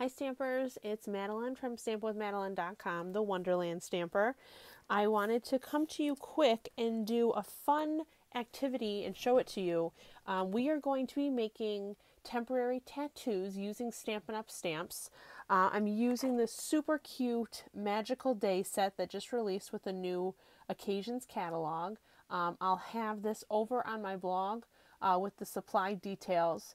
Hi Stampers, it's Madeline from stampwithmadeline.com, the Wonderland Stamper. I wanted to come to you quick and do a fun activity and show it to you. We are going to be making temporary tattoos using Stampin' Up! Stamps. I'm using this super cute Magical Day set that just released with a new Occasions catalog. I'll have this over on my blog with the supply details.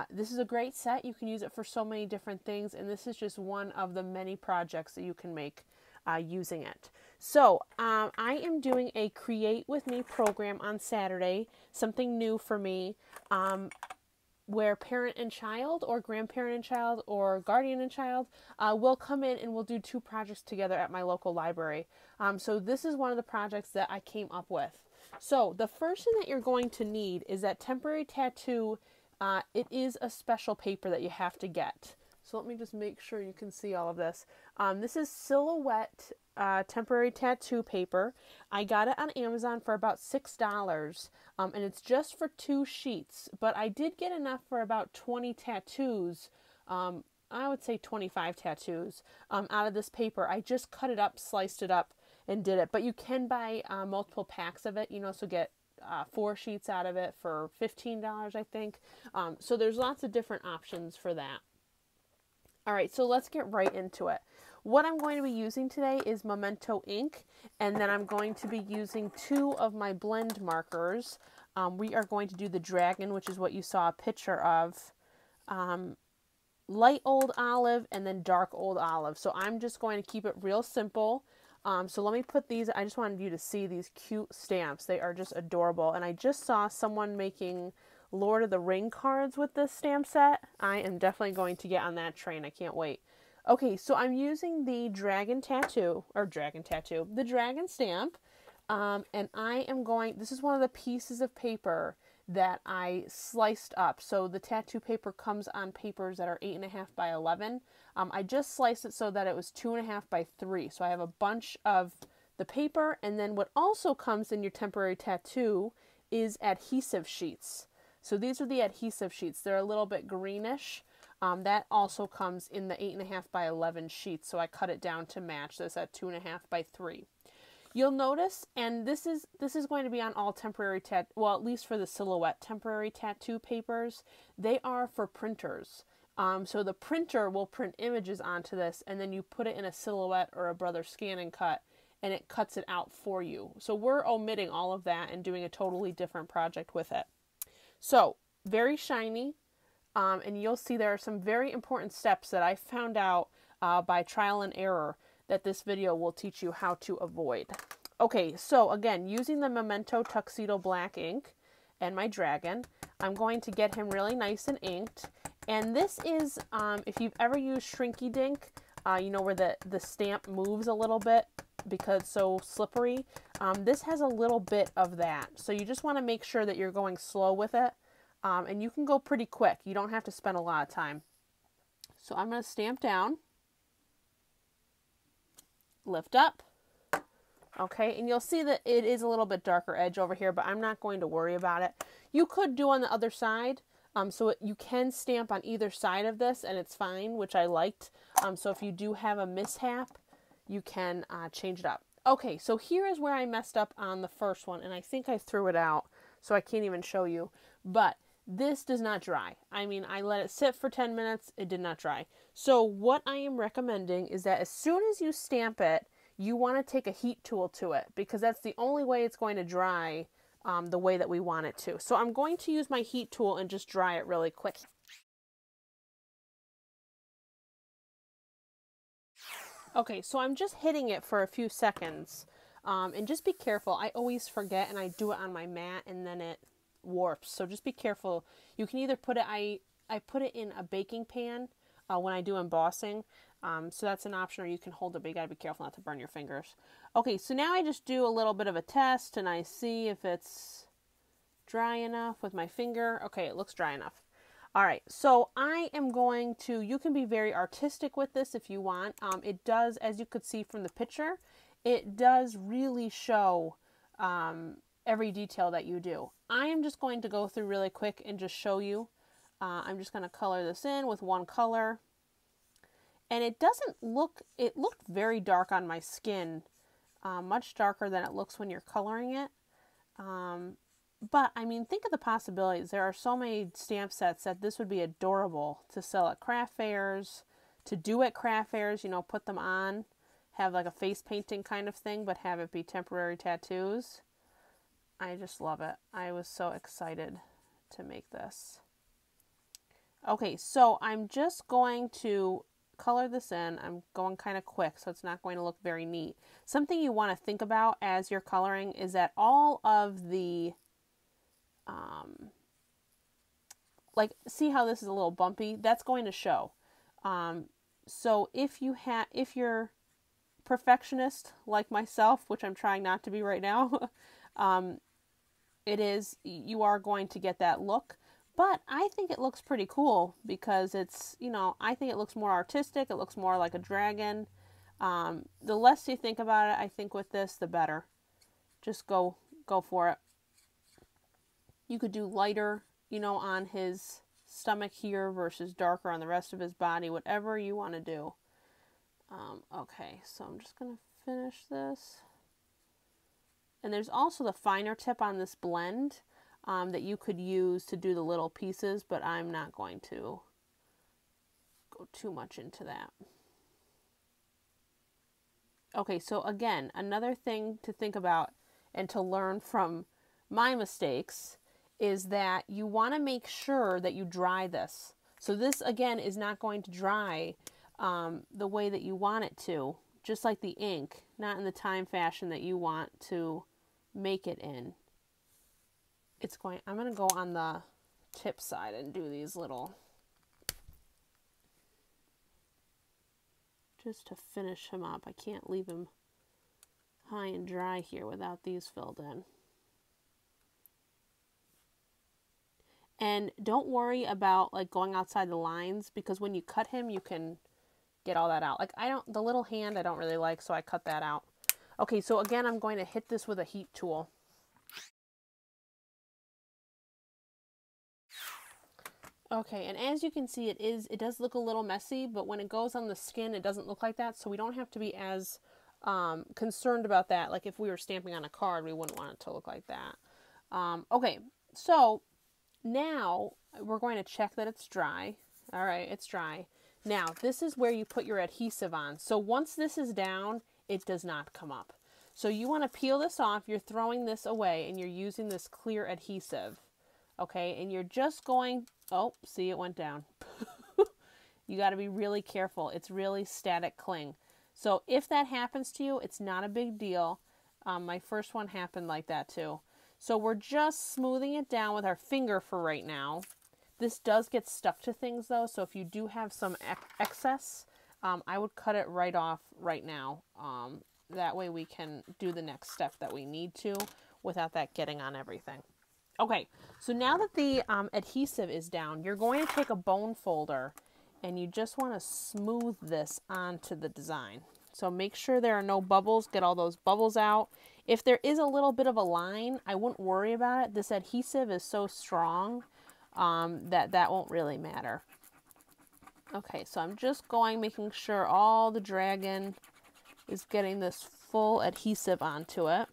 This is a great set. You can use it for so many different things, and this is just one of the many projects that you can make using it. So I am doing a Create With Me program on Saturday, something new for me, where parent and child or grandparent and child or guardian and child will come in and we'll do two projects together at my local library. So this is one of the projects that I came up with. So the first thing that you're going to need is that temporary tattoo. It is a special paper that you have to get. So let me just make sure you can see all of this. This is Silhouette temporary tattoo paper. I got it on Amazon for about $6, and it's just for 2 sheets. But I did get enough for about 20 tattoos. I would say 25 tattoos out of this paper. I just cut it up, sliced it up, and did it. But you can buy multiple packs of it, so get 4 sheets out of it for $15, I think. So there's lots of different options for that. All right, so let's get right into it. What I'm going to be using today is Memento ink, and then I'm going to be using 2 of my blend markers. We are going to do the dragon, which is what you saw a picture of, light old olive, and then dark old olive. So I'm just going to keep it real simple. So let me put these, I just wanted you to see these cute stamps. They are just adorable. And I just saw someone making Lord of the Ring cards with this stamp set. I am definitely going to get on that train. I can't wait. Okay, so I'm using the dragon stamp. And I am going, this is one of the pieces of paper that I sliced up. So the tattoo paper comes on papers that are 8.5 by 11. I just sliced it so that it was 2.5 by 3. So I have a bunch of the paper, and then what also comes in your temporary tattoo is adhesive sheets. So these are the adhesive sheets. They're a little bit greenish. That also comes in the 8.5 by 11 sheets. So I cut it down to match this at 2.5 by 3. You'll notice, and this is going to be on all temporary well, at least for the Silhouette temporary tattoo papers, they are for printers. So the printer will print images onto this, and then you put it in a Silhouette or a Brother Scan and Cut, and it cuts it out for you. So we're omitting all of that and doing a totally different project with it. So very shiny, and you'll see there are some very important steps that I found out by trial and error that this video will teach you how to avoid. Okay, so again, using the Memento Tuxedo Black ink and my dragon, I'm going to get him really nice and inked. And this is, if you've ever used Shrinky Dink, where the stamp moves a little bit because it's so slippery, this has a little bit of that. So you just want to make sure that you're going slow with it, and you can go pretty quick. You don't have to spend a lot of time. So I'm going to stamp down. Lift up. Okay, and you'll see that it is a little bit darker edge over here, but I'm not going to worry about it. You could do on the other side, so you can stamp on either side of this, and it's fine, which I liked. So if you do have a mishap, you can change it up. Okay, so here is where I messed up on the first one, and I think I threw it out, so I can't even show you. But this does not dry. I mean, I let it sit for 10 minutes. It did not dry. So what I am recommending is that as soon as you stamp it, you want to take a heat tool to it, because that's the only way it's going to dry the way that we want it to. So I'm going to use my heat tool and just dry it really quick. Okay, so I'm just hitting it for a few seconds. And just be careful. I always forget, and I do it on my mat, and then it warps. So just be careful. You can either put it, I put it in a baking pan when I do embossing. So that's an option, or you can hold it, but you gotta be careful not to burn your fingers. Okay, so now I just do a little bit of a test, and I see if it's dry enough with my finger. Okay, it looks dry enough. All right, so I am going to, you can be very artistic with this if you want. It does, as you could see from the picture, it does really show every detail that you do. I am just going to go through really quick and just show you. I'm just going to color this in with one color. And it doesn't look, it looked very dark on my skin, much darker than it looks when you're coloring it. But I mean, think of the possibilities. There are so many stamp sets that this would be adorable to sell at craft fairs, to do at craft fairs, you know, put them on, have like a face painting kind of thing, but have it be temporary tattoos. I just love it. I was so excited to make this. Okay, so I'm just going to color this in. I'm going kind of quick, so it's not going to look very neat. Something you want to think about as you're coloring is that all of the, like, see how this is a little bumpy? That's going to show. So if you're perfectionist like myself, which I'm trying not to be right now, you are going to get that look. But I think it looks pretty cool because it's, you know, I think it looks more artistic. It looks more like a dragon. The less you think about it, I think with this, the better. Just go for it. You could do lighter, you know, on his stomach here versus darker on the rest of his body, whatever you want to do. Okay, so I'm just going to finish this. And there's also the finer tip on this blend that you could use to do the little pieces, but I'm not going to go too much into that. Okay, so again, another thing to think about and to learn from my mistakes is that you want to make sure that you dry this. So this, again, is not going to dry the way that you want it to, just like the ink, not in the time fashion that you want to make it in. I'm going to go on the tip side and do these little, just to finish him up. I can't leave him high and dry here without these filled in. And don't worry about like going outside the lines, because when you cut him, you can get all that out. Like the little hand I don't really like, so I cut that out. Okay, so again, I'm going to hit this with a heat tool. Okay, and as you can see, it does look a little messy, but when it goes on the skin, it doesn't look like that, so we don't have to be as concerned about that. Like if we were stamping on a card, we wouldn't want it to look like that. Okay, so now we're going to check that it's dry. All right, it's dry. Now, this is where you put your adhesive on. So once this is down, it does not come up. So you want to peel this off. You're throwing this away, and you're using this clear adhesive. Okay, and you're just going, oh, see, it went down. You got to be really careful. It's really static cling. So if that happens to you, it's not a big deal. My first one happened like that too. So we're just smoothing it down with our finger for right now. This does get stuck to things though, so if you do have some excess, I would cut it right off right now. That way we can do the next step that we need to without that getting on everything. Okay, so now that the adhesive is down, you're going to take a bone folder and you just want to smooth this onto the design. So make sure there are no bubbles, get all those bubbles out. If there is a little bit of a line, I wouldn't worry about it. This adhesive is so strong that won't really matter. Okay, so I'm just making sure all the dragon is getting this full adhesive onto it.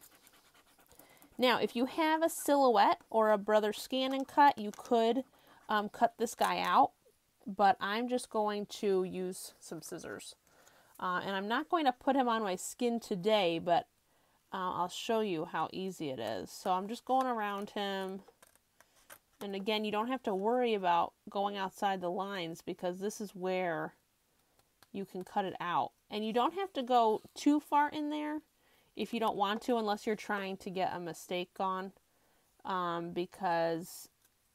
Now, if you have a silhouette or a Brother Scan and Cut, you could cut this guy out, but I'm just going to use some scissors. And I'm not going to put him on my skin today, but I'll show you how easy it is. So I'm just going around him. And again, you don't have to worry about going outside the lines because this is where you can cut it out. And you don't have to go too far in there if you don't want to, unless you're trying to get a mistake gone, because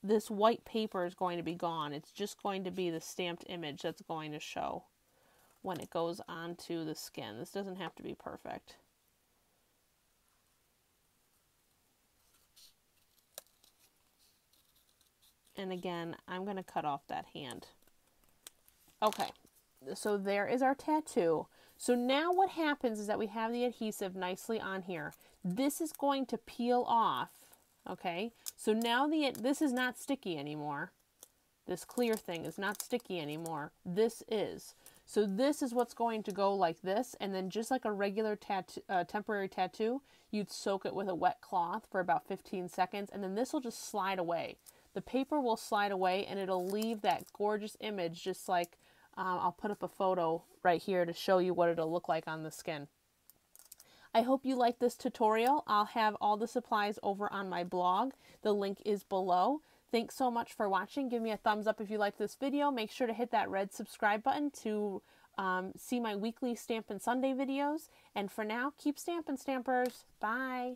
this white paper is going to be gone. It's just going to be the stamped image that's going to show when it goes onto the skin. This doesn't have to be perfect. And again, I'm going to cut off that hand. Okay, so there is our tattoo. So now what happens is that we have the adhesive nicely on here. This is going to peel off, okay? So now this is not sticky anymore. This clear thing is not sticky anymore. This is. So this is what's going to go like this, and then just like a regular temporary tattoo, you'd soak it with a wet cloth for about 15 seconds, and then this will just slide away. The paper will slide away, and it'll leave that gorgeous image, just like I'll put up a photo right here to show you what it'll look like on the skin. I hope you like this tutorial. I'll have all the supplies over on my blog. The link is below. Thanks so much for watching. Give me a thumbs up if you like this video. Make sure to hit that red subscribe button to see my weekly Stampin' Sunday videos. And for now, keep stamping, Stampers. Bye.